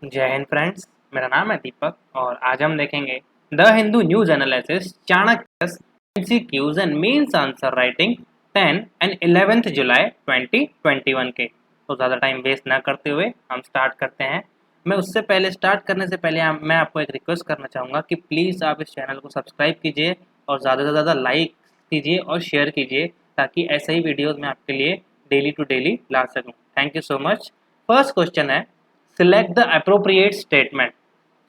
जय हिंद फ्रेंड्स। मेरा नाम है दीपक और आज हम देखेंगे the Hindu news analysis Chanakya MCQs and mains answer writing 10 and 11 जुलाई 2021 के। तो ज़्यादा टाइम वेस्ट ना करते हुए हम स्टार्ट करते हैं। मैं उससे पहले स्टार्ट करने से पहले मैं आपको एक रिक्वेस्ट करना चाहूँगा कि प्लीज़ आप इस चैनल को सब्सक्राइब कीजिए और ज़्यादा से ज़्यादा लाइक कीजिए और शेयर कीजिए ताकि ऐसे ही वीडियोज़ मैं आपके लिए डेली टू डेली ला सकूँ। Thank you so much. First question है, select the appropriate statement.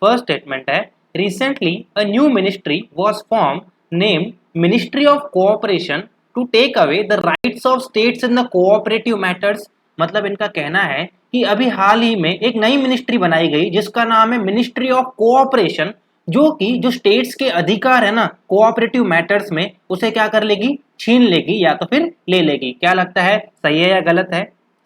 First statement है, recently a new ministry was formed named Ministry of Cooperation to take away the rights of states in the cooperative matters. मतलब इनका कहना है कि अभी हाल ही में एक नई मिनिस्ट्री बनाई गई जिसका नाम है मिनिस्ट्री ऑफ कोऑपरेशन, जो कि जो स्टेट्स के अधिकार है ना कोऑपरेटिव मैटर्स में उसे क्या कर लेगी, छीन लेगी या तो फिर ले लेगी। क्या लगता है, सही है या गलत है?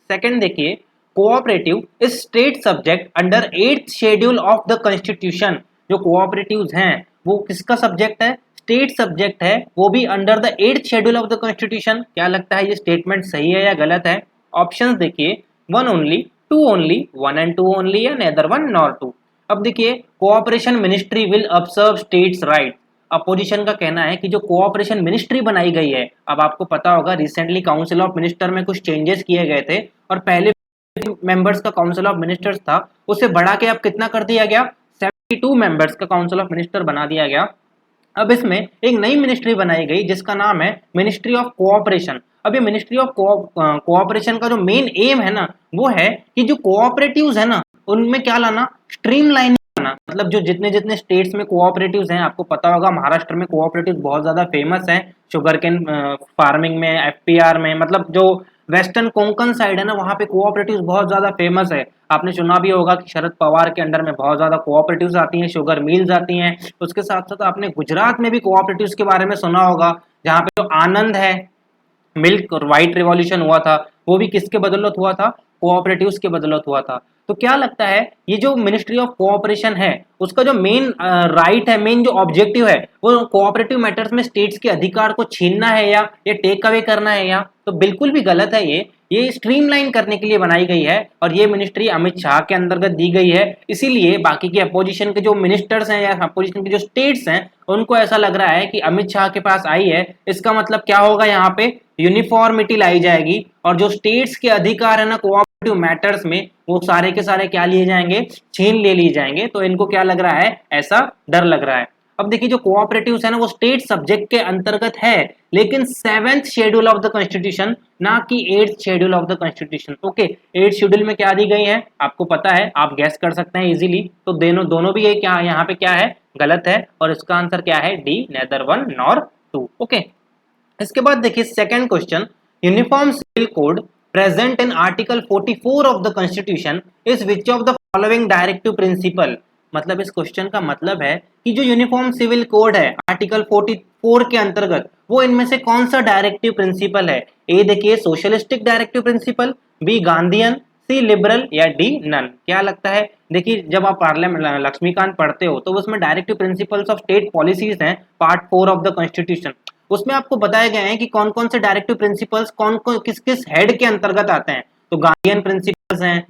सेकंड देखिए, cooperative is state subject under 8th schedule of the constitution. जो कोऑपरेटिव्स हैं वो किसका सब्जेक्ट है? स्टेट सब्जेक्ट है, वो भी under the 8th schedule of the constitution. क्या लगता है ये स्टेटमेंट सही है या गलत है? ऑप्शंस देखिए, one only, two only, one and two only या नेदर वन नॉर टू। अब देखिए, cooperation ministry will observe states right. Opposition का कहना है कि जो कोऑपरेशन मिनिस्ट्री बनाई गई है, अब आपको पता होगा रिसेंटली काउंसिल ऑफ मिनिस्टर में कुछ चेंजेस किए गए थे और पहले मेंबर्स का काउंसिल ऑफ मिनिस्टर्स था, उसे बढ़ा के अब कितना कर दिया गया, 72 मेंबर्स का काउंसिल ऑफ मिनिस्टर बना दिया गया। अब इसमें एक नई मिनिस्ट्री बनाई गई जिसका नाम है मिनिस्ट्री ऑफ कोऑपरेशन। अब ये मिनिस्ट्री ऑफ कोऑपरेशन का जो मेन एम है ना, वो है कि जो कोऑपरेटिव्स है ना उनमें क्या लाना, स्ट्रीमलाइन लाना। मतलब जो जितने जितने स्टेट्स में कोऑपरेटिव्स हैं, आपको पता होगा महाराष्ट्र में कोऑपरेटिव्स बहुत ज्यादा फेमस हैं, शुगर केन फार्मिंग में, एफपीआर में, मतलब जो वेस्टर्न कोंकण साइड है ना वहाँ पे कोऑपरेटिव्स बहुत ज्यादा फेमस है। आपने सुना भी होगा कि शरद पवार के अंडर में बहुत ज्यादा कोऑपरेटिव्स आती हैं, शुगर मिल्स आती हैं। उसके साथ साथ आपने गुजरात में भी कोऑपरेटिव्स के बारे में सुना होगा, जहाँ पे जो आनंद है मिल्क और व्हाइट रिवॉल्यूशन हुआ था, वो भी किसके बदौलत हुआ था, कोऑपरेटिव्स के बदौलत हुआ था। तो क्या लगता है, ये जो मिनिस्ट्री ऑफ कोऑपरेशन है उसका जो मेन राइट है, मेन जो ऑब्जेक्टिव है, वो कोऑपरेटिव मैटर्स में स्टेट्स के अधिकार को छीनना है या ये टेक अवे करना है? या तो बिल्कुल भी गलत है। ये स्ट्रीमलाइन करने के लिए बनाई गई है और ये मिनिस्ट्री अमित शाह के अंतर्गत दी गई है। इसीलिए बाकी के अपोजिशन के जो मिनिस्टर्स हैं या अपोजिशन के जो स्टेट्स हैं उनको ऐसा लग रहा है कि अमित शाह के पास आई है, इसका मतलब क्या होगा, यहाँ पे यूनिफॉर्मिटी लाई जाएगी और जो स्टेट्स के अधिकार है ना कोऑपरेटिव मैटर्स में, वो सारे के सारे क्या लिए जाएंगे, छीन ले लिए जाएंगे। तो इनको क्या लग रहा है, ऐसा डर लग रहा है। अब देखिए, जो कोऑपरेटिव्स है ना वो स्टेट सब्जेक्ट के अंतर्गत है, लेकिन 7th schedule of the constitution, ना कि 8th schedule of the constitution. Okay, 8th schedule में क्या दी गई है आपको पता है, आप गैस कर सकते हैं इजीली। तो दोनों दोनों भी ये क्या यहाँ पे क्या है, गलत है, और इसका आंसर क्या है, D, neither one nor two. Okay, इसके बाद देखिए second question, uniform civil code present in article 44 of the constitution is which of the following directive principle. मतलब इस क्वेश्चन का मतलब है कि जो यूनिफॉर्म सिविल कोड है आर्टिकल 44 के अंतर्गत, वो इनमें से कौन सा डायरेक्टिव प्रिंसिपल है? ए देखिए socialistic directive principle, B Gandhian, C liberal या डी नन। क्या लगता है? देखिए, जब आप पार्लियामेंट लक्ष्मीकांत पढ़ते हो तो उसमें directive principles of state policies हैं, पार्ट 4 ऑफ द कॉन्स्टिट्यूशन। उसमें आपको बताए गए हैं कि कौन कौन से डायरेक्टिव प्रिंसिपल्स कौन कौन किस किस हेड के अंतर्गत आते हैं। तो गार्डियन प्रिंसिपल्स हैं,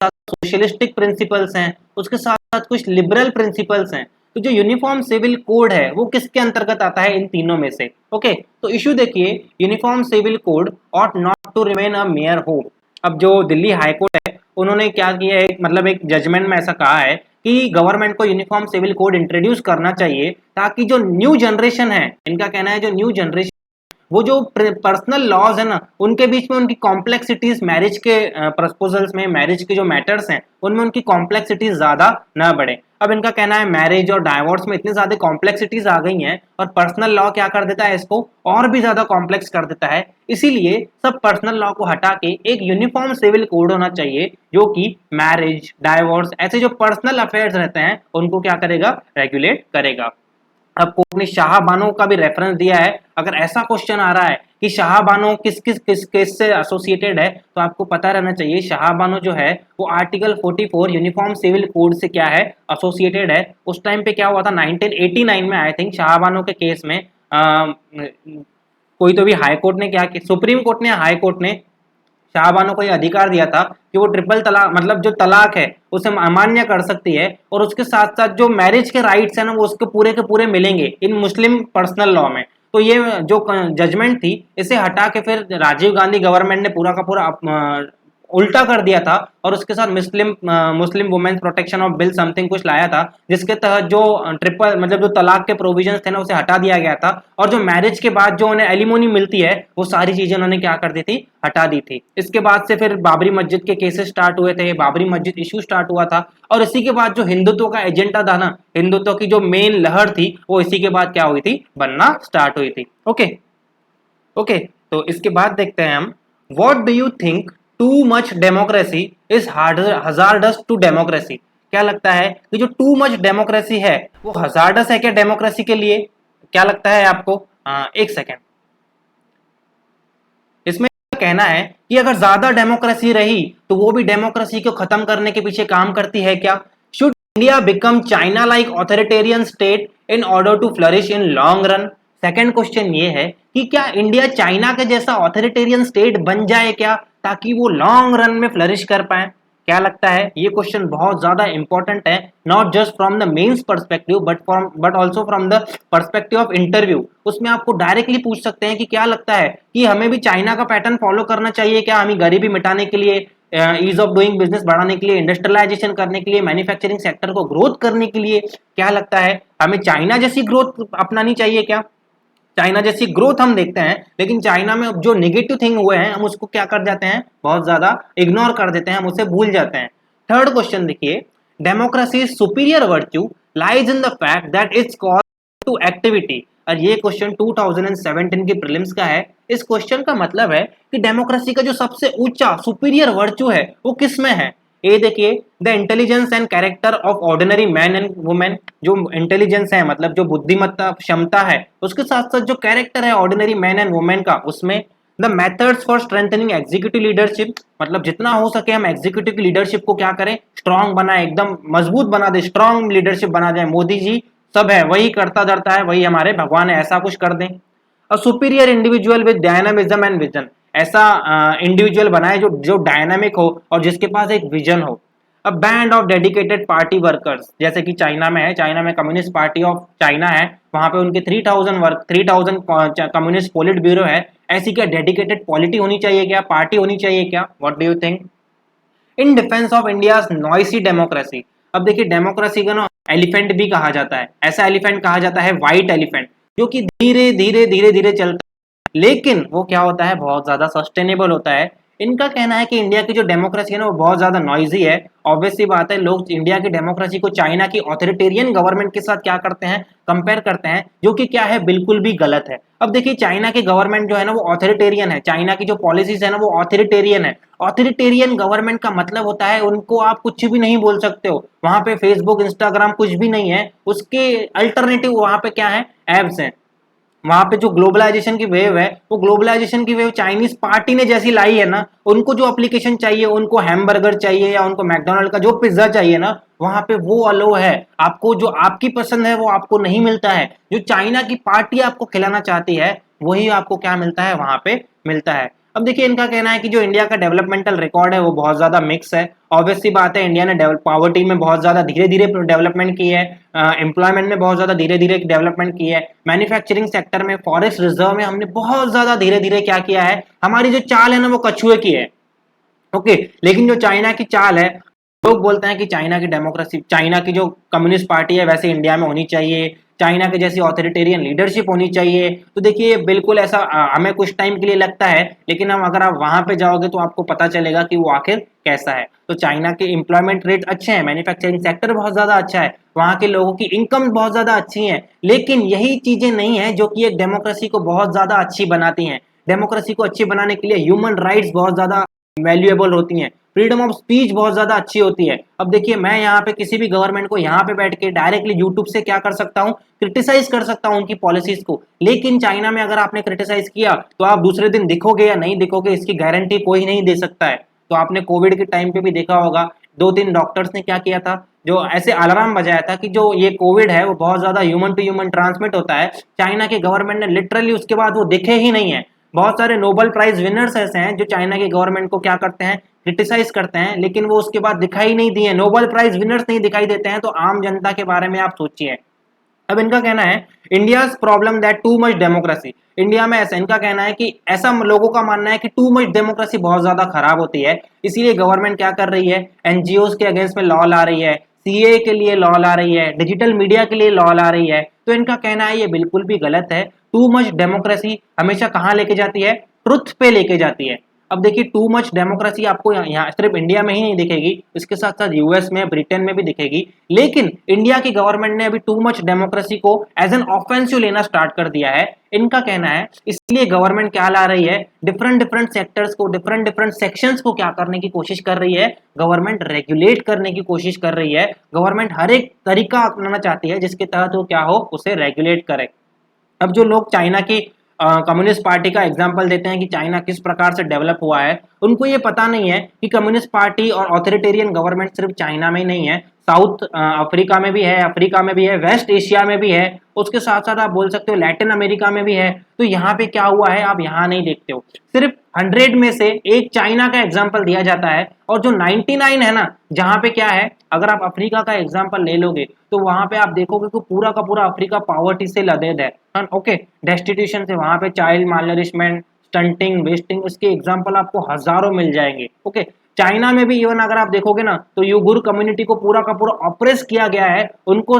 सोशलिस्टिक प्रिंसिपल्स हैं, उसके साथ साथ कुछ लिबरल प्रिंसिपल्स हैं। तो जो यूनिफॉर्म सिविल कोड है वो किसके अंतर्गत आता है, इन तीनों में से? ओके, तो इशू देखिए, uniform civil code ought not to remain a mere hope. अब जो दिल्ली हाई कोर्ट है उन्होंने क्या किया है, मतलब एक जजमेंट में ऐसा कहा है कि गवर्नमेंट को यूनिफॉर्म सिविल कोड इंट्रोड्यूस करना चाहिए ताकि जो न्यू जनरेशन है, इनका कहना है जो न्यू जनरेशन, वो जो पर्सनल लॉज है ना उनके बीच में उनकी कॉम्प्लेक्सिटीज, मैरिज के प्रपोजल्स में, मैरिज के जो मैटर्स हैं उनमें उनकी कॉम्प्लेक्सिटीज ज्यादा ना बढ़े। अब इनका कहना है मैरिज और डाइवोर्स में इतनी ज्यादा कॉम्प्लेक्सिटीज आ गई हैं और पर्सनल लॉ क्या कर देता है, इसको और भी ज्यादा कॉम्प्लेक्स कर देता है। इसीलिए सब पर्सनल लॉ को हटा के एक यूनिफॉर्म सिविल कोड होना चाहिए जो कि मैरिज, डाइवोर्स, ऐसे जो पर्सनल अफेयर्स रहते हैं उनको क्या करेगा, रेगुलेट करेगा। अब कोर्ट ने शाहबानो का भी रेफरेंस दिया है। अगर ऐसा क्वेश्चन आ रहा है कि शाहबानो किस किस किस केस से एसोसिएटेड है, तो आपको पता रहना चाहिए शाहबानो जो है वो आर्टिकल 44 यूनिफॉर्म सिविल कोड से क्या है, एसोसिएटेड है। उस टाइम पे क्या हुआ था, 1989 में आई थिंक शाहबानो के केस में कोई तो भी हाई कोर्ट ने क्या, सुप्रीम कोर्ट ने, हाई कोर्ट ने शाहबानो को ये अधिकार दिया था कि वो ट्रिपल तलाक मतलब जो तलाक है उसे अमान्य कर सकती है, और उसके साथ साथ जो मैरिज के राइट्स है ना वो उसके पूरे मिलेंगे इन मुस्लिम पर्सनल लॉ में। तो ये जो जजमेंट थी इसे हटा के फिर राजीव गांधी गवर्नमेंट ने पूरा का पूरा उल्टा कर दिया था, और उसके साथ Muslim women's protection of bill something कुछ लाया था, जिसके तहत जो ट्रिपल मतलब जो तलाक के प्रोविजंस थे ना उसे हटा दिया गया था, और जो मैरिज के बाद जो उन्हें एलिमोनी मिलती है वो सारी चीजें उन्होंने क्या कर दी थी, हटा दी थी। इसके बाद से फिर बाबरी मस्जिद के केसेस स्टार्ट हुए थे, बाबरी मस्जिद इशू स्टार्ट हुआ था, और इसी के बाद जो हिंदुत्व का एजेंडा था ना, हिंदुत्व की जो मेन लहर थी वो इसी के बाद क्या हुई थी, बनना स्टार्ट हुई थी। ओके ओके, तो इसके बाद देखते हैं हम, what do you think too much democracy is hazardous to democracy. क्या लगता है कि जो टू मच डेमोक्रेसी है वो हजार्डस है क्या डेमोक्रेसी के लिए? क्या लगता है आपको? एक सेकेंड, इसमें कहना है कि अगर ज्यादा डेमोक्रेसी रही तो वो भी डेमोक्रेसी को खत्म करने के पीछे काम करती है क्या? Should India become China like authoritarian state in order to flourish in long run? Second question ये है कि क्या इंडिया चाइना के जैसा ऑथोरिटेरियन स्टेट बन जाए क्या, ताकि वो लॉन्ग रन में फ्लरिश कर पाए? क्या लगता है? ये क्वेश्चन बहुत ज्यादा इंपॉर्टेंट है, not just from the mains perspective but also from the perspective of interview. उसमें आपको डायरेक्टली पूछ सकते हैं कि क्या लगता है कि हमें भी चाइना का पैटर्न फॉलो करना चाहिए क्या, हमें गरीबी मिटाने के लिए, ईज ऑफ डूइंग बिजनेस बढ़ाने के लिए, इंडस्ट्रियलाइजेशन करने के लिए, मैन्युफैक्चरिंग सेक्टर को ग्रोथ करने के लिए? क्या लगता है हमें चाइना जैसी ग्रोथ अपनानी चाहिए क्या? चाइना जैसी ग्रोथ हम देखते हैं, लेकिन चाइना में जो नेगेटिव थिंग हुए हैं हम उसको क्या कर जाते हैं, बहुत ज्यादा इग्नोर कर देते हैं, हम उसे भूल जाते हैं। थर्ड क्वेश्चन देखिए, democracy superior virtue lies in the fact that it's call to activity. और ये क्वेश्चन 2017 के प्रीलिम्स का है। इस क्वेश्चन का मतलब है कि डेमोक्रेसी का जो सबसे ऊंचा सुपीरियर वर्च्यू है वो किस में है? ए देखिए, the intelligence and character of ordinary man and women. जो इंटेलिजेंस है मतलब जो बुद्धिमत्ता क्षमता है, उसके साथ साथ जो कैरेक्टर है ऑर्डिनरी मैन एंड वुमेन का उसमें। The methods for strengthening executive leadership, मतलब जितना हो सके हम एग्जीक्यूटिव लीडरशिप को क्या करें, स्ट्रांग बनाए, एकदम मजबूत बना दे, स्ट्रांग लीडरशिप बना जाए। मोदी जी सब है, वही करता धरता है, वही हमारे भगवान है, ऐसा कुछ कर दें। A superior individual with dynamism and vision, ऐसा इंडिविजुअल बनाए जो जो डायनामिक हो और जिसके पास एक विजन हो। A band of dedicated party workers, जैसे कि चाइना में है, चाइना में कम्युनिस्ट पार्टी ऑफ चाइना है, वहां पे उनके 3000 कम्युनिस्ट पोलिट ब्यूरो है। ऐसी क्या डेडिकेटेड पॉलिटी होनी चाहिए क्या, पार्टी होनी चाहिए क्या? What do you think? In defence of India noisy democracy. अब देखिए, डेमोक्रेसी का ना एलिफेंट भी कहा जाता है, ऐसा एलिफेंट कहा जाता है व्हाइट एलिफेंट, जो कि धीरे धीरे चलता है, लेकिन वो क्या होता है, बहुत ज्यादा सस्टेनेबल होता है। इनका कहना है कि इंडिया की जो डेमोक्रेसी है ना वो बहुत ज्यादा नॉइजी है। ऑब्वियसली बात है, लोग इंडिया की डेमोक्रेसी को चाइना की ऑथोरिटेरियन गवर्नमेंट के साथ क्या करते हैं, कंपेयर करते हैं, जो कि क्या है, बिल्कुल भी गलत है। अब देखिए, चाइना की गवर्नमेंट जो है ना वो ऑथोरिटेरियन है, चाइना की जो पॉलिसीज है ना वो ऑथोरिटेरियन है। ऑथोरिटेरियन गवर्नमेंट का मतलब होता है उनको आप कुछ भी नहीं बोल सकते हो, वहां पे फेसबुक इंस्टाग्राम कुछ भी नहीं है, उसके अल्टरनेटिव वहां पे क्या है, एप्स हैं। वहां पे जो ग्लोबलाइजेशन की वेव है, वो ग्लोबलाइजेशन की वेव चाइनीज पार्टी ने जैसी लाई है ना, उनको जो एप्लीकेशन चाहिए, उनको हैमबर्गर चाहिए या उनको मैकडोनल्ड का जो पिज्जा चाहिए ना, वहां पे वो अलो है। आपको जो आपकी पसंद है वो आपको नहीं मिलता है, जो चाइना की पार्टी आपको खिलाना चाहती है वही आपको क्या मिलता है, वहां पे मिलता है। अब देखिए, इनका कहना है कि जो इंडिया का डेवलपमेंटल रिकॉर्ड है वो बहुत ज्यादा मिक्स है। ऑब्वियसली बात है, इंडिया ने पॉवर्टी में बहुत ज्यादा धीरे धीरे डेवलपमेंट की है, एम्प्लॉयमेंट में बहुत ज्यादा धीरे धीरे डेवलपमेंट की है, मैन्युफैक्चरिंग सेक्टर में, फॉरेस्ट रिजर्व में हमने बहुत ज्यादा धीरे धीरे क्या किया है, हमारी जो चाल है ना वो कछुए की है। ओके, लेकिन जो चाइना की चाल है, लोग बोलते हैं कि चाइना की डेमोक्रेसी, चाइना की जो कम्युनिस्ट पार्टी है वैसे इंडिया में होनी चाहिए, चाइना के जैसी ऑथोरिटेरियन लीडरशिप होनी चाहिए। तो देखिए, बिल्कुल ऐसा हमें कुछ टाइम के लिए लगता है, लेकिन हम अगर आप वहां पे जाओगे तो आपको पता चलेगा कि वो आखिर कैसा है। तो चाइना के एम्प्लॉयमेंट रेट अच्छे हैं, मैन्युफैक्चरिंग सेक्टर बहुत ज्यादा अच्छा है, वहां के लोगों की इनकम बहुत ज्यादा अच्छी है, लेकिन यही चीजें नहीं है जो कि एक डेमोक्रेसी को बहुत ज्यादा अच्छी बनाती हैं। डेमोक्रेसी को अच्छी बनाने के लिए ह्यूमन राइट्स बहुत ज्यादा वैल्यूएबल होती हैं, फ्रीडम ऑफ स्पीच बहुत ज्यादा अच्छी होती है। अब देखिए, मैं यहाँ पे किसी भी गवर्नमेंट को यहाँ पे बैठ के डायरेक्टली यूट्यूब से क्या कर सकता हूँ, क्रिटिसाइज कर सकता हूँ उनकी पॉलिसीज को। लेकिन चाइना में अगर आपने क्रिटिसाइज किया तो आप दूसरे दिन दिखोगे या नहीं दिखोगे, इसकी गारंटी कोई नहीं दे सकता है। तो आपने कोविड के टाइम पे भी देखा होगा, 2-3 डॉक्टर्स ने क्या किया था, जो ऐसे अलार्म बजाया था कि जो ये कोविड है वो बहुत ज्यादा ह्यूमन टू ह्यूमन ट्रांसमिट होता है। चाइना के गवर्नमेंट ने लिटरली उसके बाद वो दिखे ही नहीं है, बहुत सारे नोबेल प्राइज विनर्स ऐसे हैं जो चाइना की गवर्नमेंट को क्या करते हैं, क्रिटिसाइज करते हैं, लेकिन वो उसके बाद दिखाई नहीं दिए, नोबेल प्राइज विनर्स नहीं दिखाई देते हैं, तो आम जनता के बारे में आप सोचिए। अब इनका कहना है India problem that to much democracy, India में ऐसा इनका कहना है कि ऐसा लोगों का मानना है कि टू मच डेमोक्रेसी बहुत ज्यादा खराब होती है, इसीलिए गवर्नमेंट क्या कर रही है, एनजीओ के अगेंस्ट में लॉ ला रही है, सीए के लिए लॉ ला रही है, डिजिटल मीडिया के लिए लॉ ला रही है। तो इनका कहना है ये बिल्कुल भी गलत है। टू मच डेमोक्रेसी हमेशा कहाँ लेके जाती है, ट्रुथ पे लेके जाती है। अब देखिए टू मच डेमोक्रेसी आपको यहाँ सिर्फ इंडिया में ही नहीं दिखेगी, इसके साथ साथ यूएस में, ब्रिटेन में भी दिखेगी, लेकिन इंडिया की गवर्नमेंट ने अभी टू मच डेमोक्रेसी को एज एन ऑफेंसिव लेना स्टार्ट कर दिया है। इनका कहना है इसलिए गवर्नमेंट क्या ला रही है, डिफरेंट डिफरेंट सेक्टर्स को, डिफरेंट डिफरेंट सेक्शंस को क्या करने की कोशिश कर रही है, गवर्नमेंट रेगुलेट करने की कोशिश कर रही है। गवर्नमेंट हर एक तरीका अपनाना चाहती है जिसके तहत वो क्या हो, उसे रेगुलेट करे। अब जो लोग चाइना की कम्युनिस्ट पार्टी का एग्जाम्पल देते हैं कि चाइना किस प्रकार से डेवलप हुआ है, उनको ये पता नहीं है कि कम्युनिस्ट पार्टी और ऑथोरिटेरियन गवर्नमेंट सिर्फ चाइना में ही नहीं है, साउथ अफ्रीका में भी है, अफ्रीका में भी है, वेस्ट एशिया में भी है, उसके साथ साथ आप बोल सकते हो लैटिन अमेरिका में भी है। तो यहाँ पे क्या हुआ है आप यहाँ नहीं देखते हो, सिर्फ 100 में से एक चाइना का एग्जाम्पल दिया जाता है, और जो 99 है ना, जहाँ पे क्या है, अगर आप अफ्रीका का एग्जाम्पल ले लोगे तो वहां पे आप देखोगे कि पूरा का पूरा अफ्रीका पॉवर्टी से लदेद है, ओके, डेस्टिट्यूशन से, वहां पे चाइल्ड मालनरिशमेंट, स्टंटिंग, वेस्टिंग, इसके एग्जाम्पल आपको हजारों मिल जाएंगे। ओके, चाइना में भी इवन अगर आप देखोगे ना तो यूगुर कम्युनिटी को पूरा का पूरा ऑप्रेस किया गया है, उनको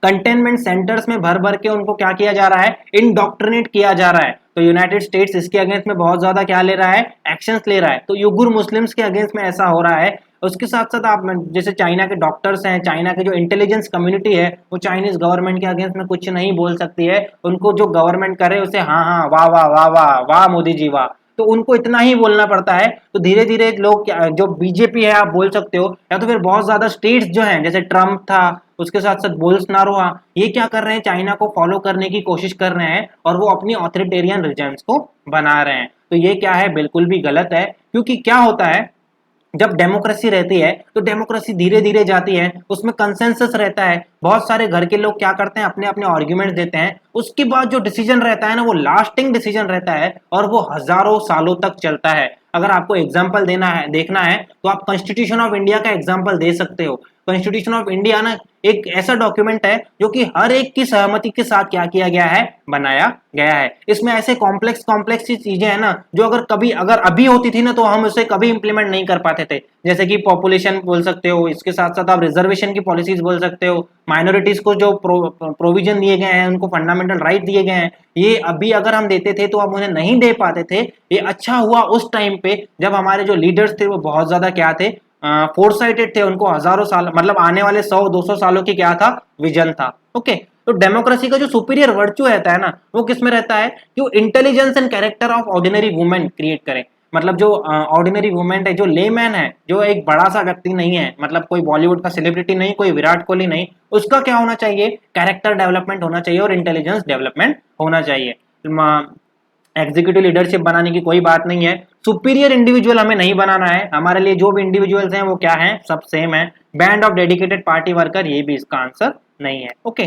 कंटेनमेंट सेंटर्स में भर भर के उनको क्या किया जा रहा है, इंडोक्ट्रिनेट किया जा रहा है। तो यूनाइटेड स्टेट्स इसके अगेंस्ट में बहुत ज्यादा क्या ले रहा है, एक्शंस ले रहा है। तो युगुर मुस्लिम्स के अगेंस्ट में ऐसा हो रहा है। उसके साथ साथ आप जैसे चाइना के डॉक्टर्स हैं, चाइना के जो इंटेलिजेंस कम्युनिटी है, वो चाइनीज गवर्नमेंट के अगेंस्ट में कुछ नहीं बोल सकती है, उनको जो गवर्नमेंट करे उसे हाँ हाँ वाह वाह वाह वाह वाह मोदी जी वाह, तो उनको इतना ही बोलना पड़ता है। तो धीरे धीरे लोग जो बीजेपी है आप बोल सकते हो, या तो फिर बहुत ज्यादा स्टेट्स जो हैं जैसे ट्रम्प था, उसके साथ साथ बोल्सनारो, ये क्या कर रहे हैं, चाइना को फॉलो करने की कोशिश कर रहे हैं और वो अपनी ऑथोरिटेरियन रिजम्स को बना रहे हैं। तो ये क्या है, बिल्कुल भी गलत है। क्योंकि क्या होता है, जब डेमोक्रेसी रहती है तो डेमोक्रेसी धीरे धीरे जाती है, उसमें कंसेंसस रहता है, बहुत सारे घर के लोग क्या करते हैं, अपने अपने आर्ग्यूमेंट देते हैं, उसके बाद जो डिसीजन रहता है ना, वो लास्टिंग डिसीजन रहता है और वो हजारों सालों तक चलता है। अगर आपको एग्जाम्पल देना है, देखना है, तो आप कॉन्स्टिट्यूशन ऑफ इंडिया का एग्जाम्पल दे सकते हो। कॉन्स्टिट्यूशन ऑफ इंडिया ना एक ऐसा डॉक्यूमेंट है जो कि हर एक की सहमति के साथ क्या किया गया है, बनाया गया है। इसमें ऐसे कॉम्प्लेक्स कॉम्प्लेक्स सी चीजें हैं ना, जो अगर अभी होती थी ना तो हम उसे कभी इंप्लीमेंट नहीं कर पाते थे, जैसे कि पॉपुलेशन बोल सकते हो, इसके साथ साथ आप रिजर्वेशन की पॉलिसीज बोल सकते हो, माइनॉरिटीज को जो प्रोविजन दिए गए हैं, उनको फंडामेंटल राइट दिए गए हैं, ये अभी अगर हम देते थे तो अब उन्हें नहीं दे पाते थे। ये अच्छा हुआ उस टाइम पे जब हमारे जो लीडर्स थे वो बहुत ज्यादा क्या थे, फोरसाइटेड थे, उनको हजारों साल, मतलब आने वाले 100-200 सालों की क्या था, विजन था। ओके, तो डेमोक्रेसी का जो सुपीरियर वर्च्यू रहता है ना, वो किस में रहता है कि वो intelligence and character of ordinary women create करे। मतलब जो ऑर्डिनरी वुमेन है, जो लेमैन है, जो एक बड़ा सा व्यक्ति नहीं है, मतलब कोई बॉलीवुड का सेलिब्रिटी नहीं, कोई विराट कोहली नहीं, उसका क्या होना चाहिए, कैरेक्टर डेवलपमेंट होना चाहिए और इंटेलिजेंस डेवलपमेंट होना चाहिए। एग्जीक्यूटिव लीडरशिप बनाने की कोई बात नहीं है, सुपीरियर इंडिविजुअल हमें नहीं बनाना है, हमारे लिए जो भी इंडिविजुअल्स हैं वो क्या हैं, सब सेम है। Band of dedicated party worker, ये भी इसका आंसर नहीं है। ओके,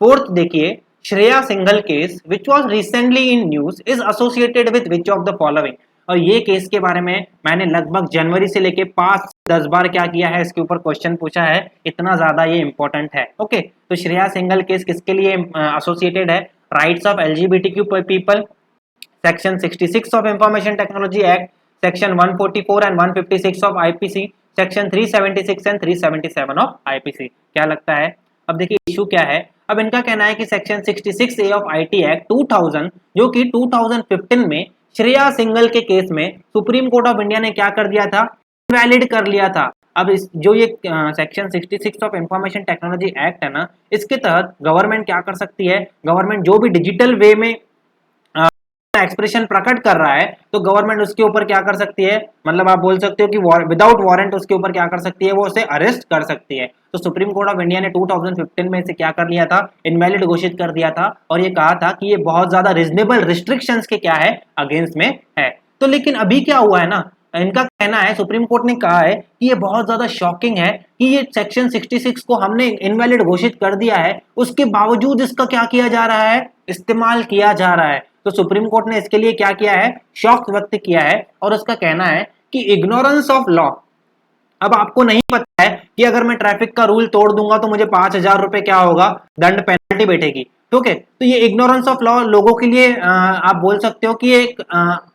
फोर्थ देखिए, Shreya Singhal case which was recently in news is associated with which of the following. और ये केस के बारे में मैंने लगभग जनवरी से लेके 5-10 बार क्या किया है, इसके ऊपर क्वेश्चन पूछा है, इतना ज्यादा ये इंपॉर्टेंट है। ओके, तो श्रेया सिंघल केस किसके लिए एसोसिएटेड है, rights of LGBTQ people, section 66 of information technology act, section 144 and 156 of IPC, section 376 and 377 of IPC. क्या लगता है, अब देखिए इशू क्या है। अब इनका कहना है कि section 66A of IT act 2000, जो कि 2015 में श्रेया सिंघल के केस में सुप्रीम कोर्ट ऑफ इंडिया ने क्या कर दिया था, इनवैलिड कर लिया था। अब इस जो ये section 66 of information technology act है ना, इसके तहत गवर्नमेंट क्या कर सकती है, गवर्नमेंट जो भी डिजिटल वे में एक्सप्रेशन प्रकट कर रहा है तो गवर्नमेंट उसके ऊपर क्या कर सकती है, मतलब आप बोल सकते हो कि विदाउट वारंट उसके ऊपर क्या कर सकती है, वो उसे अरेस्ट कर सकती है। तो सुप्रीम कोर्ट ऑफ इंडिया ने 2015 में इसे क्या कर लिया था, इनवैलिड घोषित कर दिया था, और ये कहा था कि ये बहुत ज्यादा रीजनेबल रिस्ट्रिक्शंस के क्या है, अगेंस्ट में है। तो लेकिन अभी क्या हुआ है ना, इनका कहना है, सुप्रीम कोर्ट ने कहा है कि ये बहुत ज्यादा शॉकिंग है कि ये सेक्शन 66 को हमने इनवैलिड घोषित कर दिया है, उसके बावजूद इसका क्या किया जा रहा है, इस्तेमाल किया जा रहा है। तो सुप्रीम कोर्ट ने इसके लिए क्या किया है, शौक व्यक्त किया है और उसका कहना है कि इग्नोरेंस ऑफ लॉ, अब आपको नहीं पता है कि अगर मैं ट्रैफिक का रूल तोड़ दूंगा तो मुझे 5,000 रुपए क्या होगा, दंड पेनल्टी बैठेगी, ठीक है। तो ये इग्नोरेंस ऑफ लॉ लोगों के लिए आप बोल सकते हो कि एक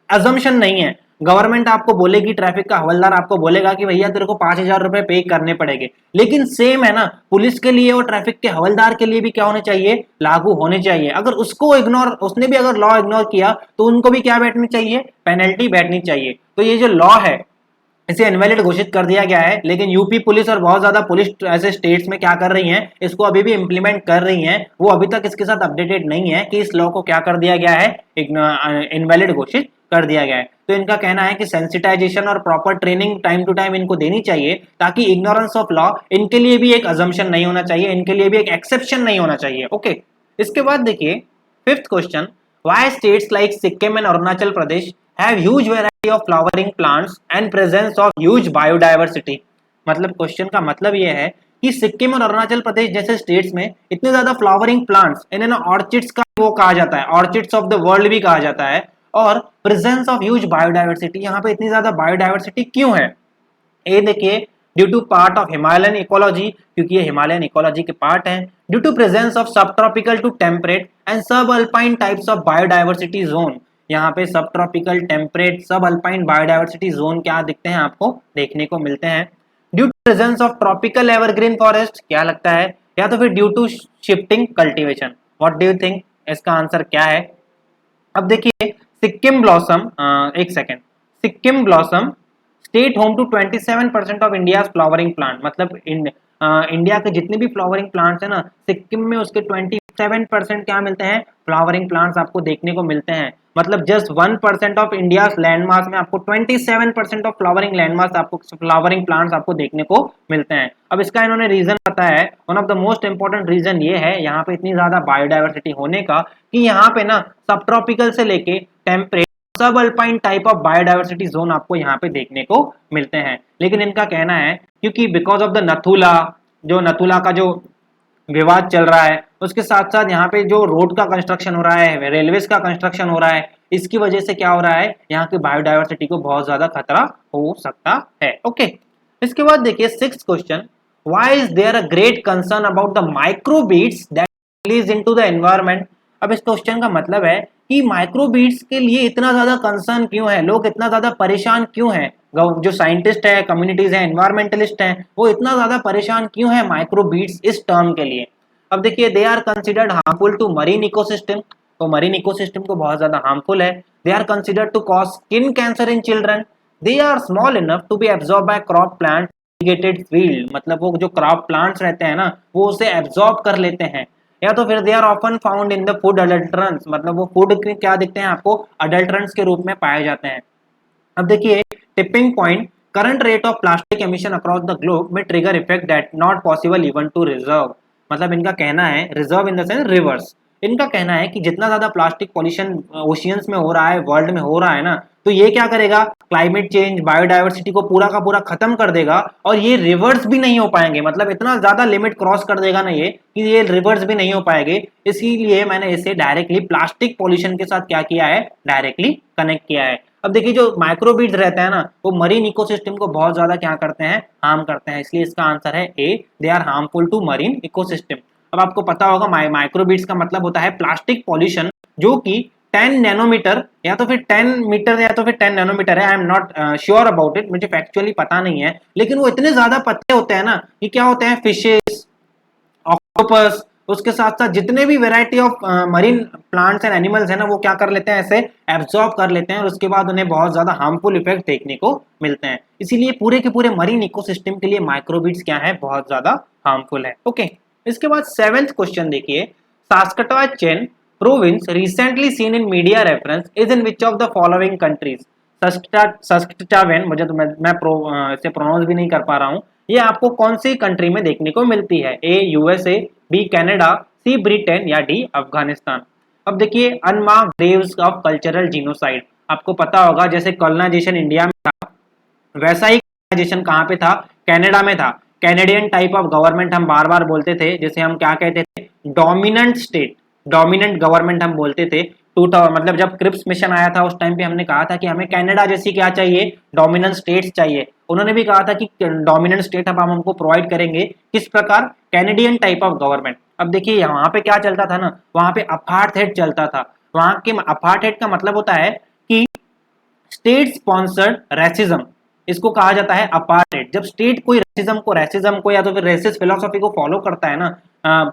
अजम्पशन नहीं है। गवर्नमेंट आपको बोलेगी, ट्रैफिक का हवलदार आपको बोलेगा कि भैया तेरे को 5,000 रुपए पे करने पड़ेंगे, लेकिन सेम है ना, पुलिस के लिए और ट्रैफिक के हवलदार के लिए भी क्या होने चाहिए, लागू होने चाहिए। अगर उसको इग्नोर, उसने भी अगर लॉ इग्नोर किया तो उनको भी क्या बैठनी चाहिए, पेनल्टी बैठनी चाहिए। तो ये जो लॉ है इसे इनवैलिड घोषित कर दिया गया है, लेकिन यूपी पुलिस और बहुत ज्यादा पुलिस ऐसे स्टेट्स में क्या कर रही हैं, इसको अभी भी इंप्लीमेंट कर रही हैं। वो अभी तक इसके साथ अपडेटेड नहीं है कि इस लॉ को क्या कर दिया गया है, इनवैलिड घोषित कर दिया गया है। तो इनका कहना है कि सेंसिटाइजेशन और proper training time to time इनको देनी चाहिए, ताकि इग्नोरेंस ऑफ लॉ इनके लिए भी एक अजम्पशन नहीं होना चाहिए, इनके लिए भी एक एक्सेप्शन नहीं होना चाहिए। ओके, इसके बाद देखिए fifth question, why states like Sikkim and Arunachal Pradesh have huge variety of flowering plants and presence of huge biodiversity। मतलब क्वेश्चन का मतलब यह है कि सिक्किम और अरुणाचल प्रदेश जैसे स्टेट्स में इतने ज्यादा फ्लावरिंग प्लांट्स, इन्हें ना ऑर्चिड्स का वो कहा जाता है, ऑर्चिड्स ऑफ द वर्ल्ड भी कहा जाता है, और प्रेजेंस ऑफ ह्यूज बायोडाइवर्सिटी, यहाँ पे इतनी ज्यादा बायोडाइवर्सिटी क्यों है। ये देखिए, due to part of Himalayan ecology, क्योंकि ये हिमालयन इकोलॉजी के पार्ट हैं, due to presence of sub tropical to temperate and sub alpine types of biodiversity zone. यहाँ पे sub tropical, temperate, sub alpine biodiversity zone क्या दिखते हैं, आपको देखने को मिलते हैं। Due to presence of tropical evergreen forest, क्या लगता है, या तो फिर due to shifting cultivation. What do you think, इसका आंसर क्या है। अब देखिए सिक्किम ब्लॉसम, एक second, Sikkim blossom state home to 27% of India flowering plant, मतलब इंडिया के जितने भी फ्लावरिंग प्लांट्स है ना, सिक्किम में उसके 27% क्या मिलते हैं, फ्लावरिंग प्लांट्स आपको देखने को मिलते हैं। मतलब just 1% of India land mass में आपको 27% ऑफ फ्लावरिंग लैंड मास, आपको फ्लावरिंग प्लांट्स आपको देखने को मिलते हैं। अब इसका इन्होंने रीजन बताया है, one of the most important reason ये है यहाँ पे इतनी ज्यादा बायोडाइवर्सिटी होने का, कि यहाँ पे ना सब ट्रॉपिकल से लेके temperate sub alpine type of biodiversity zone आपको यहाँ पे देखने को मिलते हैं। लेकिन इनका कहना है क्योंकि बिकॉज ऑफ द नथुला, जो नथुला का जो विवाद चल रहा है, उसके साथ साथ यहाँ पे जो रोड का कंस्ट्रक्शन हो रहा है, रेलवेज का कंस्ट्रक्शन हो रहा है, इसकी वजह से क्या हो रहा है, यहाँ की बायोडाइवर्सिटी को बहुत ज्यादा खतरा हो सकता है। ओके, इसके बाद देखिए sixth question, why is there a great concern about the microbeads that release into the environment. अब इस क्वेश्चन का मतलब है कि माइक्रोबीट्स के लिए इतना ज्यादा कंसर्न क्यों है, लोग इतना ज्यादा परेशान क्यों है, जो साइंटिस्ट है, कम्युनिटीज है, एनवायरमेंटलिस्ट हैं, वो इतना ज्यादा परेशान क्यों है माइक्रोबीट्स इस टर्म के लिए। अब देखिए, they are considered harmful to marine ecosystem, तो मरीन इकोसिस्टम को बहुत ज्यादा हार्मफुल है। They are considered to cause skin cancer in children. They are small enough to be absorb by crop plant irrigated field, मतलब वो जो crop plants रहते हैं ना, वो उसे एब्जॉर्ब कर लेते हैं। या तो फिर they are often found in the food adulterants, मतलब वो फूड के क्या दिखते हैं आपको, अडल्ट्रेंट्स के रूप में पाए जाते हैं। अब देखिए tipping point, current rate of plastic emission across the globe में trigger effect that not possible even to reserve. मतलब इनका कहना है, reserve in the sense reverse, इनका कहना है कि जितना ज्यादा प्लास्टिक पॉल्यूशन ओशियंस में हो रहा है, वर्ल्ड में हो रहा है ना, तो ये क्या करेगा, क्लाइमेट चेंज, बायोडाइवर्सिटी को पूरा का पूरा खत्म कर देगा, और ये रिवर्स भी नहीं हो पाएंगे। मतलब इतना ज्यादा लिमिट क्रॉस कर देगा ना ये, कि ये रिवर्स भी नहीं हो पाएंगे। इसीलिए मैंने इसे डायरेक्टली प्लास्टिक पॉल्यूशन के साथ क्या किया है, डायरेक्टली कनेक्ट किया है। अब देखिए जो माइक्रोबीड्स रहते हैं ना, वो मरीन इकोसिस्टम को बहुत ज्यादा क्या करते हैं, हार्म करते हैं, इसलिए इसका आंसर है A, they are harmful to marine ecosystem. अब आपको पता होगा माइक्रोबीड्स का मतलब होता है प्लास्टिक पॉल्यूशन, जो कि 10 नैनोमीटर या तो फिर 10 मीटर या तो फिर 10 नैनोमीटर है। I am not sure about it, मुझे फैक्चुअली पता नहीं है, लेकिन वो इतने ज्यादा पतले होते हैं ना कि क्या होते हैं, फिशेस, ऑक्टोपस, उसके साथ साथ जितने भी variety of marine plants and animals है ना, वो क्या कर लेते हैं, ऐसे एब्जॉर्ब कर लेते हैं, और उसके बाद उन्हें बहुत ज्यादा हार्मफुल इफेक्ट देखने को मिलते हैं। इसीलिए पूरे के पूरे मरीन इकोसिस्टम के लिए माइक्रोबीड्स क्या है, बहुत ज्यादा हार्मफुल है। ओके, इसके बाद सेवेंथ क्वेश्चन देखिए, Saskatchewan province recently seen in media reference is in which of the following countries. Saskatchewan, मुझे तो मैं इसे प्रोनाउंस भी नहीं कर पा रहा हूँ, ये आपको कौन सी कंट्री में देखने को मिलती है, A USA, B Canada, C Britain, या डी अफगानिस्तान। अब देखिए unmarked graves of cultural genocide, आपको पता होगा जैसे कॉलोनाइजेशन इंडिया में था, वैसा ही कॉलोनाइजेशन कहाँ पे था, कनाडा में था। कैनेडियन टाइप ऑफ गवर्नमेंट हम बार बार बोलते थे, जैसे हम क्या कहते थे, डोमिनेंट स्टेट, डोमिनेंट गवर्नमेंट हम बोलते थे, मतलब जब क्रिप्स मिशन आया था उस टाइम पे हमने कहा था कि हमें कनाडा जैसी क्या चाहिए, डोमिनेंट स्टेट्स चाहिए। उन्होंने भी कहा था कि डोमिनेंट स्टेट अब हम हमको प्रोवाइड करेंगे, किस प्रकार, कैनेडियन टाइप ऑफ गवर्नमेंट। अब देखिए वहां पे क्या चलता था ना, वहां पे अपार्थेड चलता था। वहां के अपार्थेड का मतलब होता है कि स्टेट स्पॉन्सर्ड रेसिज्म, इसको कहा जाता है अपार्थेड। जब स्टेट कोई रेसिज्म को या तो फिर रेसिस्ट फिलोसॉफी को फॉलो करता है ना,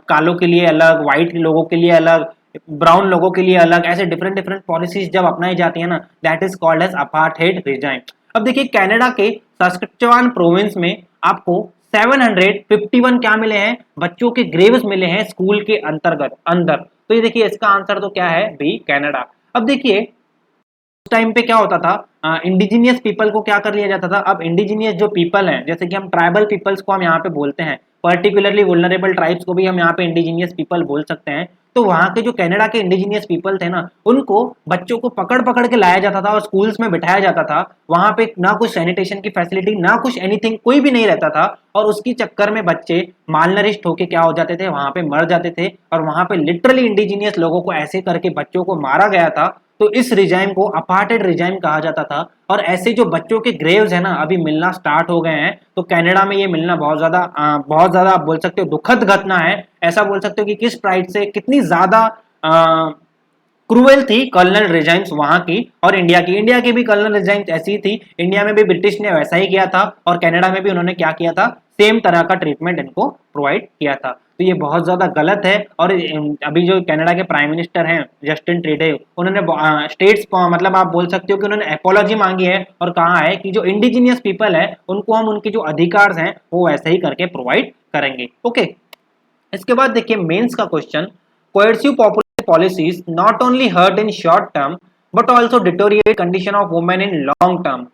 कालों के लिए अलग, व्हाइट लोगों के लिए अलग, ब्राउन लोगों के लिए अलग, ऐसे डिफरेंट डिफरेंट पॉलिसीज जब अपनाई जाती है ना, that is called as apartheid regime. अब देखिए कनाडा के सस्कचुआन प्रोविंस में आपको 751 क्या मिले हैं, बच्चों के ग्रेव्स मिले हैं स्कूल के अंतर्गत अंदर। तो ये देखिए इसका आंसर तो क्या है, बी, कनाडा। अब देखिए उस टाइम पे क्या होता था, इंडिजीनियस पीपल को क्या कर लिया जाता था। अब इंडिजीनियस जो पीपल हैं, जैसे कि हम ट्राइबल पीपल्स को हम यहाँ पे बोलते हैं, पर्टिकुलरली वुलनरेबल ट्राइब्स को भी हम यहाँ पे इंडिजीनियस पीपल बोल सकते हैं। तो वहाँ के जो कनाडा के इंडिजीनियस पीपल थे ना, उनको बच्चों को पकड़ पकड़ के लाया जाता था और स्कूल्स में बिठाया जाता था। वहां पे ना कुछ सैनिटेशन की फैसिलिटी, ना कुछ एनीथिंग, कोई भी नहीं रहता था। और उसकी चक्कर में बच्चे मालनरिश्ड होके क्या हो जाते थे, वहां पे मर जाते थे। और वहां पे लिटरली इंडिजीनियस लोगों को ऐसे करके बच्चों को मारा गया था। तो इस रिजाइम को अपार्टेड रिजाइम कहा जाता था। और ऐसे जो बच्चों के ग्रेव्स है ना, अभी मिलना स्टार्ट हो गए हैं। तो कनाडा में ये मिलना बहुत ज्यादा आप बोल सकते हो दुखद घटना है। ऐसा बोल सकते हो कि किस प्राइड से कितनी ज्यादा क्रूएल थी कर्नल रिजाइम्स वहां की और इंडिया की। इंडिया की भी कर्नल रिजाइम्स ऐसी ही थी। इंडिया में भी ब्रिटिश ने वैसा ही किया था और कनाडा में भी उन्होंने क्या किया था, सेम तरह का ट्रीटमेंट इनको प्रोवाइड किया था। तो ये बहुत ज्यादा गलत है। और अभी जो कनाडा के प्राइम मिनिस्टर हैं जस्टिन ट्रूडेau, उन्होंने स्टेट्स मतलब आप बोल सकते हो कि उन्होंने एपोलॉजी मांगी है और कहा है कि जो इंडिजीनियस पीपल है उनको हम उनके जो अधिकार हैं वो वैसे ही करके प्रोवाइड करेंगे। ओके, इसके बाद देखिए मेंस का question, coercive population policies not only hurt in short term but also deteriorate condition of women in long term।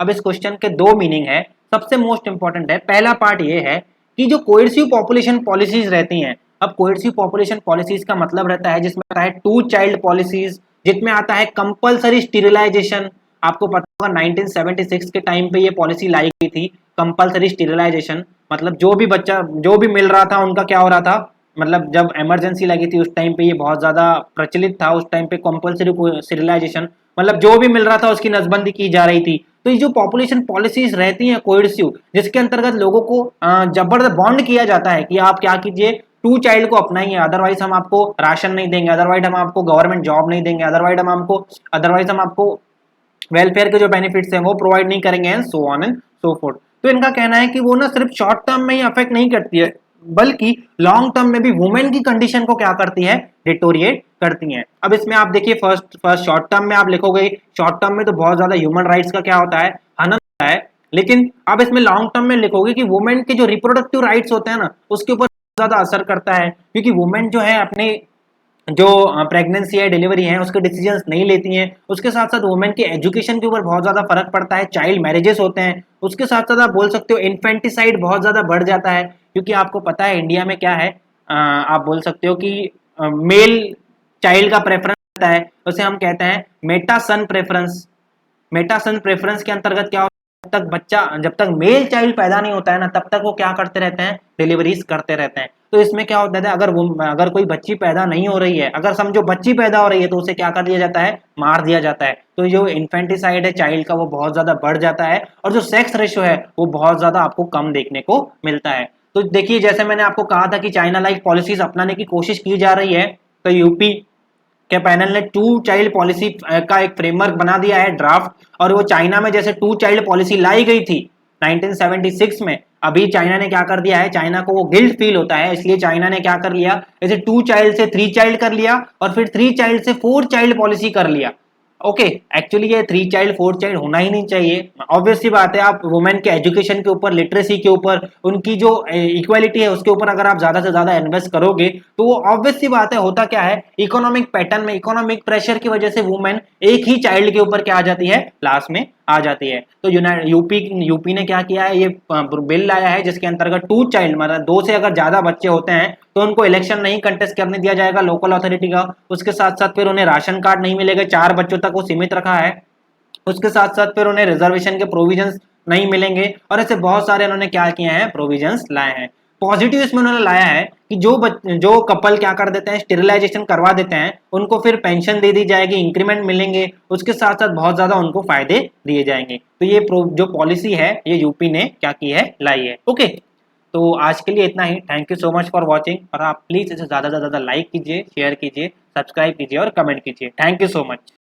अब इस क्वेश्चन के दो मीनिंग है। सबसे मोस्ट इंपॉर्टेंट है, पहला पार्ट ये है कि जो कोएर्सिव पॉपुलेशन पॉलिसीज रहती हैं, अब कोएर्सिव पॉपुलेशन पॉलिसीज का मतलब रहता है जिसमें आता है 2 चाइल्ड पॉलिसीज, जिसमें आता है कंपलसरी स्टीरिलाइजेशन। आपको पता होगा 1976 के टाइम पे ये पॉलिसी लाई गई थी, कंपलसरी स्टीरिलाइजेशन। मतलब जो भी बच्चा जो भी मिल रहा था उनका क्या हो रहा था, मतलब जब इमरजेंसी लगी थी उस टाइम पे ये बहुत ज्यादा प्रचलित था। उस टाइम पे कंपलसरी स्टीरिलाइजेशन मतलब जो भी मिल रहा था उसकी नसबंदी की जा रही थी। तो ये जो पॉपुलेशन पॉलिसीज रहती हैं कोएर्सिव, जिसके अंतर्गत लोगों को जबरदस्त बॉन्ड किया जाता है कि आप क्या कीजिए, 2 चाइल्ड को अपनाइए, अदरवाइज हम आपको राशन नहीं देंगे, अदरवाइज हम आपको गवर्नमेंट जॉब नहीं देंगे, अदरवाइज हम आपको वेलफेयर के जो बेनिफिट्स हैं वो प्रोवाइड नहीं करेंगे, and so on and so fourth. तो इनका कहना है कि वो ना सिर्फ शॉर्ट टर्म में ही अफेक्ट नहीं करती है, बल्कि लॉन्ग टर्म में भी वुमेन की कंडीशन को क्या करती है, डिटोरिएट करती हैं। अब इसमें आप देखिए फर्स्ट शॉर्ट टर्म में आप लिखोगे, शॉर्ट टर्म में तो बहुत ज्यादा ह्यूमन राइट्स का क्या होता है, हनन होता है। लेकिन अब इसमें लॉन्ग टर्म में लिखोगे कि वुमेन के जो रिप्रोडक्टिव राइट्स होते हैं ना, उसके ऊपर ज्यादा असर करता है। क्योंकि वुमेन जो है अपने जो प्रेगनेंसी है, डिलीवरी है, उसके डिसीजंस नहीं लेती हैं। उसके साथ साथ वुमेन के एजुकेशन के ऊपर बहुत ज़्यादा फर्क पड़ता है, चाइल्ड मैरिजेस होते हैं। उसके साथ साथ आप बोल सकते हो इन्फेंटिसाइड बहुत ज़्यादा बढ़ जाता है। क्योंकि आपको पता है इंडिया में क्या है, आप बोल सकते हो कि मेल चाइल्ड का प्रेफरेंस रहता है, उसे हम कहते हैं मेटा सन प्रेफरेंस। मेटा सन प्रेफरेंस के अंतर्गत क्या होता है, जब तक मेल चाइल्ड पैदा नहीं होता है ना, तब तक वो क्या करते रहते हैं, डिलीवरीज करते रहते हैं। तो इसमें क्या होता है, अगर कोई बच्ची पैदा नहीं हो रही है, अगर समझो बच्ची पैदा हो रही है, तो उसे क्या कर दिया जाता है, मार दिया जाता है। तो जो इन्फेंटिसाइड है चाइल्ड का वो बहुत ज्यादा बढ़ जाता है। और जो सेक्स रेशियो है वो बहुत ज्यादा आपको कम देखने को मिलता है। तो देखिए जैसे मैंने आपको कहा था कि चाइना लाइक पॉलिसीज अपनाने की कोशिश की जा रही है, तो यूपी के पैनल ने 2 चाइल्ड पॉलिसी का एक फ्रेमवर्क बना दिया है, ड्राफ्ट। और वो चाइना में जैसे 2 चाइल्ड पॉलिसी लाई गई थी 1976 में, अभी चाइना ने क्या कर दिया है, चाइना को वो गिल्ट फील होता है, इसलिए चाइना ने क्या कर लिया, जैसे 2 चाइल्ड से 3 चाइल्ड कर लिया और फिर 3 चाइल्ड से 4 चाइल्ड पॉलिसी कर लिया। ओके, एक्चुअली ये 3 चाइल्ड 4 चाइल्ड होना ही नहीं चाहिए। ऑब्वियस सी बात है, आप वुमेन के एजुकेशन के ऊपर, लिटरेसी के ऊपर, उनकी जो इक्वालिटी है उसके ऊपर अगर आप ज्यादा से ज्यादा इन्वेस्ट करोगे, तो वो ऑब्वियस सी बात है, होता क्या है, इकोनॉमिक पैटर्न में, इकोनॉमिक प्रेशर की वजह से वुमेन एक ही चाइल्ड के ऊपर क्या आ जाती है, लास्ट में आ जाती है। तो यूपी ने क्या किया है, ये बिल लाया है जिसके अंतर्गत 2 चाइल्ड मतलब 2 से अगर ज्यादा बच्चे होते हैं तो उनको इलेक्शन नहीं कंटेस्ट करने दिया जाएगा लोकल अथॉरिटी का। उसके साथ साथ फिर उन्हें राशन कार्ड नहीं मिलेगा, 4 बच्चों तक वो सीमित रखा है। उसके साथ साथ फिर उन्हें रिजर्वेशन के प्रोविजंस नहीं मिलेंगे। और ऐसे बहुत सारे उन्होंने क्या किए हैं, प्रोविजंस लाए हैं। पॉजिटिव इसमें उन्होंने लाया है कि जो कपल क्या कर देते हैं, स्टेरिलाइजेशन करवा देते हैं, उनको फिर पेंशन दे दी जाएगी, इंक्रीमेंट मिलेंगे, उसके साथ साथ बहुत ज्यादा उनको फायदे दिए जाएंगे। तो ये जो पॉलिसी है ये यूपी ने क्या की है, लाई है। ओके, तो आज के लिए इतना ही। Thank you so much for watching, और आप प्लीज इसे ज्यादा से ज्यादा लाइक कीजिए, शेयर कीजिए, सब्सक्राइब कीजिए और कमेंट कीजिए। Thank you so much.